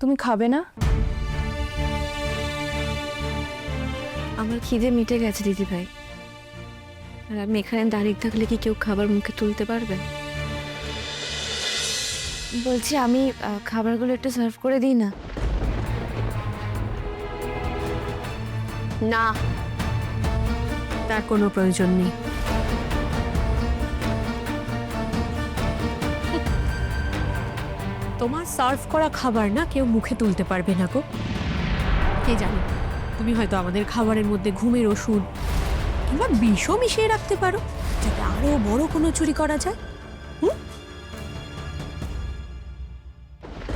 তুমি খাবে না? আমার খিদে মিটে গেছে দিদি ভাই। আর আমি এখানে দাঁড়িয়ে থাকলে কি কেউ খাবার মুখে তুলতে পারবে? বলছি আমি খাবারগুলো একটু সার্ভ করে দিই না? না, তার কোনো প্রয়োজন নেই। তোমার সার্ভ করা খাবার না কেউ মুখে তুলতে পারবে না গো। কে জানে, তুমি হয়তো আমাদের খাবারের মধ্যে ঘুমের ওষুধ কিংবা বিষও মিশিয়ে রাখতে পারো, যাতে আরো বড় কোনো চুরি করা যায়।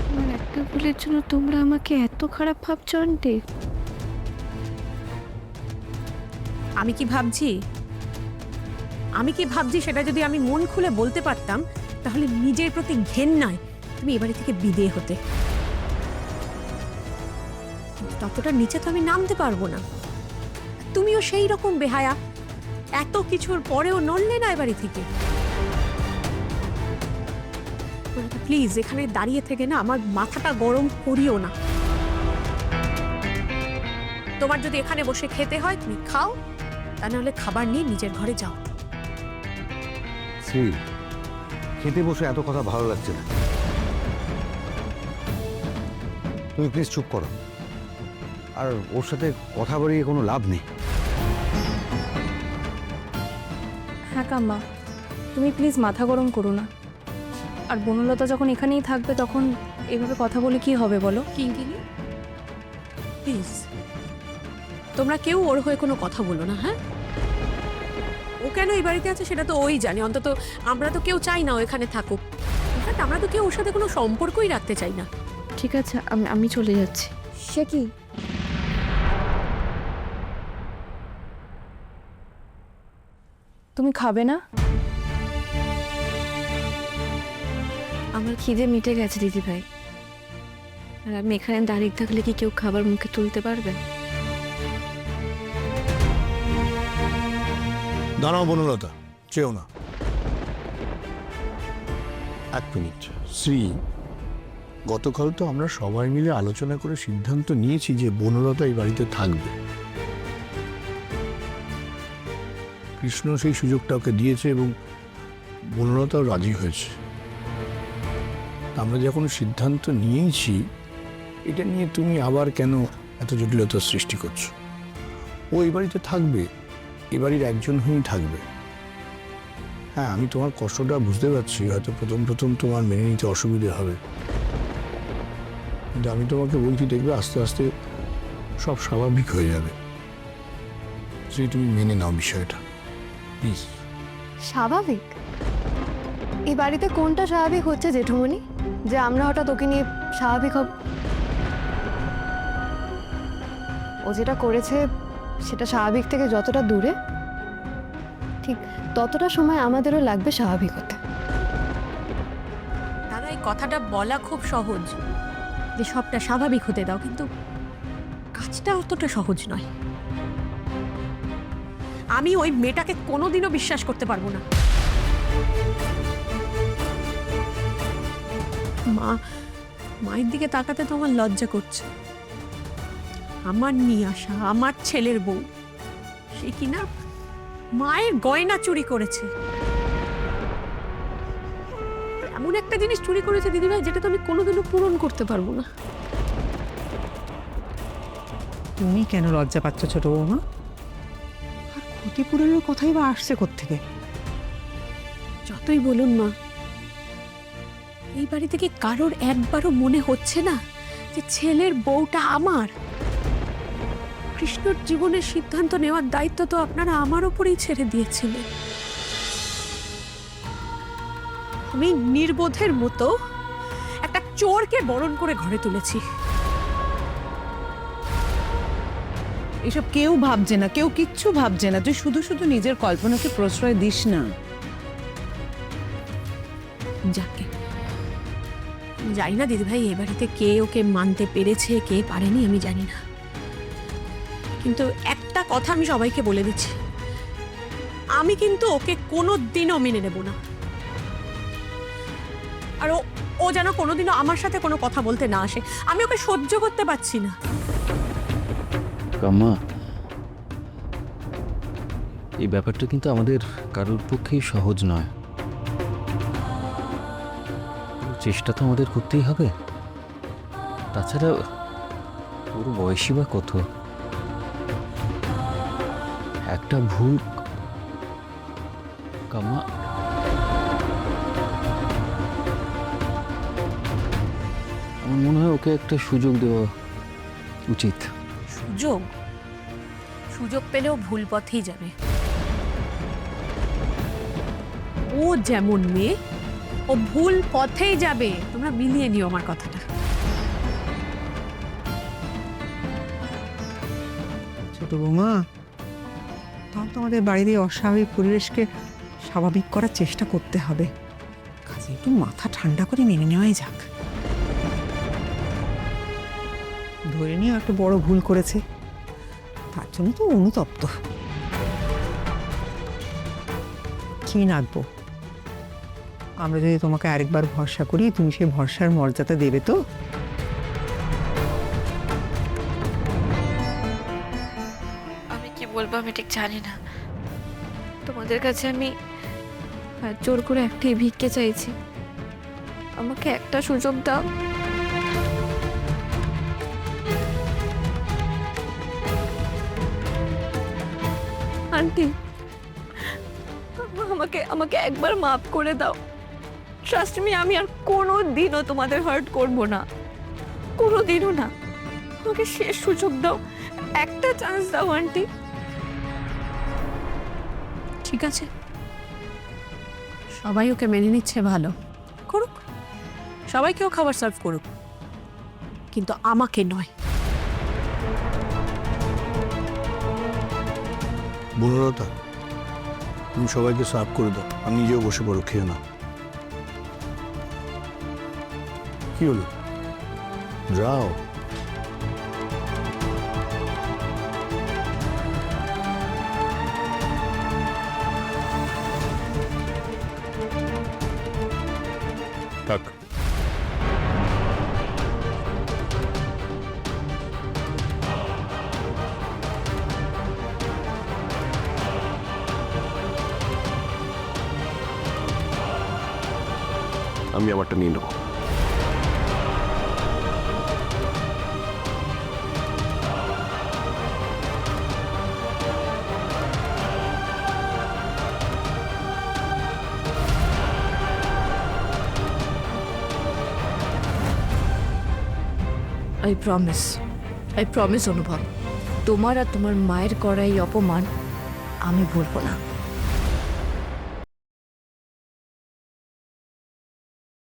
আমার একটা ভুলের জন্য তোমরা আমাকে এত খারাপ ভাবছো আন্টি? আমি কি ভাবছি সেটা যদি আমি মন খুলে বলতে পারতাম, তাহলে নিজের প্রতি ঘেন্নায় তুমি এবারে থেকে বিদেয় হতে। কিন্তু ততটা নিচে তো আমি নামতে পারবো না। তুমিও সেই রকম বেহায়া, এত কিছুর পরেও নড়লে না এবারে থেকে। প্লিজ এখানে দাঁড়িয়ে থেকে না আমার মাথাটা গরম করিও না। তোমার যদি এখানে বসে খেতে হয় তুমি খাও, তা নাহলে খাবার নিয়ে নিজের ঘরে যাও। শ্রী, খেতে বসে এত কথা ভালো লাগছে না। তুমি প্লিজ চুপ করো। আর ওর সাথে কথা বাড়িয়ে কোনো লাভ নেই। হ্যাঁ কাম্মা, তুমি প্লিজ মাথা গরম করো না। আর বনলতা যখন এখানেই থাকবে তখন এভাবে কথা বলে কি হবে বলো? কিঙ্কিনি প্লিজ, তোমরা কেউ ওর হয়ে কোনো কথা বলো না। হ্যাঁ, ও কেন এই বাড়িতে আছে সেটা তো ওই জানে। অন্তত আমরা তো কেউ চাই না ও এখানে থাকুক। ইনফ্যাক্ট আমরা তো কেউ ওর সাথে কোনো সম্পর্কই রাখতে চাই না। ঠিক আছে, আমি চলে যাচ্ছি। সে কি? তুমি খাবে না? আমার খিদে মিটে গেছে দিদি ভাই। আর আমি এখানে দাঁড়িয়ে থাকলে কি কেউ খাবার মুখে তুলতে পারবে? দাঁড়াও বনলতা, চেও না। এক মিনিট শ্রী, গতকাল তো আমরা সবাই মিলে আলোচনা করে সিদ্ধান্ত নিয়েছি যে বনলতা এই বাড়িতে থাকবে। কৃষ্ণ সেই সুযোগটা ওকে দিয়েছে এবং বনলতাও রাজি হয়েছে। আমরা যখন সিদ্ধান্ত নিয়েছি, এটা নিয়ে তুমি আবার কেন এত জটিলতার সৃষ্টি করছো? ও এই বাড়িতে থাকবে, এ বাড়ির একজন হয়েই থাকবে। হ্যাঁ, আমি তোমার কষ্টটা বুঝতে পারছি, হয়তো প্রথম প্রথম তোমার মেনে নিতে অসুবিধে হবে, কিন্তু আমি তোমাকে বলছি দেখবে আস্তে আস্তে সব স্বাভাবিক হয়ে যাবে। সেই তুমি মেনে নাও বিষয়টা প্লিজ। স্বাভাবিক? এই বাড়িতে কোনটা স্বাভাবিক হচ্ছে জেঠুমনি, যে আমরা হঠাৎ ওকে নিয়ে স্বাভাবিক হব? ও যেটা করেছে সেটা স্বাভাবিক থেকে যতটা দূরে, ঠিক ততটা সময় আমাদেরও লাগবে স্বাভাবিক হতে। দাদা, এই কথাটা বলা খুব সহজ যে সবটা স্বাভাবিক হতে দাও, কিন্তু কাজটা অতটা সহজ নয়। আমি ওই মেয়েটাকে কোনোদিনও বিশ্বাস করতে পারবো না। মায়ের দিকে তাকাতে তো আমার লজ্জা করছে। আমার নিয়ে আসা আমার ছেলের বউ, সে কিনা মায়ের গয়না চুরি করেছে। এমন একটা জিনিস চুরি করেছে দিদিভাই, যেটা তো আমি কোনোদিনও পূরণ করতে পারবো না। তুমি কেন লজ্জা পাচ্ছ ছোট বৌমা? আর ক্ষতিপূরণের কথাই বা আসছে কোত্থেকে? যতই বলুন মা, এই বাড়ি থেকে কারোর একবারও মনে হচ্ছে না যে ছেলের বউটা আমার। কৃষ্ণর জীবনের সিদ্ধান্ত নেওয়ার দায়িত্ব তো আপনারা আমার উপরেই ছেড়ে দিয়েছিলেন। আমি নির্বোধের মতো একটা চোরকে বরণ করে ঘরে তুলেছি। এসব কেউ ভাবছে না, কেউ কিচ্ছু ভাবছে না। তুই শুধু শুধু নিজের কল্পনাকে প্রশ্রয় দিস না। যাকে জানি না দিদিভাই, এ বাড়িতে কে ওকে মানতে পেরেছে কে পারেনি আমি জানি না, কিন্তু একটা কথা আমি সবাইকে বলে দিচ্ছি, আমি কিন্তু ওকে কোনোদিনও মেনে নেব না। আর ও যেন কোনোদিনও আমার সাথে কোনো কথা বলতে না আসে। আমি ওকে সহ্য করতে পারছি না। কাম্মা, এই ব্যাপারটা কিন্তু আমাদের কারোর পক্ষেই সহজ নয়। চেষ্টা তো আমাদের করতেই হবে। তাছাড়া ওর বয়সই বা কত? একটা ভুল কাম্মা, আমার মনে হয় ওকে একটা সুযোগ দেওয়া উচিত। সুযোগ সুযোগ পেলেও ভুল পথেই যাবে। ও যেমন মেয়ে, ও ভুল পথেই যাবে। তোমরা মিলিয়ে নিও আমার কথাটা। ছোট বৌমা, তাও তো আমাদের বাড়ির এই অস্বাভাবিক পরিবেশকে স্বাভাবিক করার চেষ্টা করতে হবে। কাজে একটু মাথা ঠান্ডা করে মেনে নেওয়াই যাক। ধরে নিয়েও একটা বড় ভুল করেছে, তার জন্য তো অনুতপ্ত। কি নাগবো, আমরা যদি তোমাকে আরেকবার ভরসা করি, তুমি সেই ভরসার মর্যাদা দেবে তো? আমি কি বলবো আমি ঠিক জানি না। তোমাদের কাছে আমি হাত জোর করে একটাই ভিক্ষে চাইছি, আমাকে একটা সুযোগ দাও। আন্টি, আমাকে আমাকে একবার মাফ করে দাও। ট্রাস্ট মি, আমি আর কোনো দিনও তোমাদের হার্ট করব না, কোনো দিনও না। আমাকে শেষ সুযোগ দাও, একটা চান্স দাও আন্টি। ঠিক আছে, সবাই ওকে মেনে নিচ্ছে, ভালো করুক, সবাইকেও খাবার সার্ভ করুক, কিন্তু আমাকে নয়। বনলতা, তুমি সবাইকে সার্ভ করে দাও, আমি নিজেও বসে পড়ো, খেয়ে না। কি হলো, যাও। থাক। আমি আমারটা নিয়ে নেব। আই প্রমিস অনুভব, তোমার আর তোমার মায়ের করা এই অপমান আমি ভুলবো না।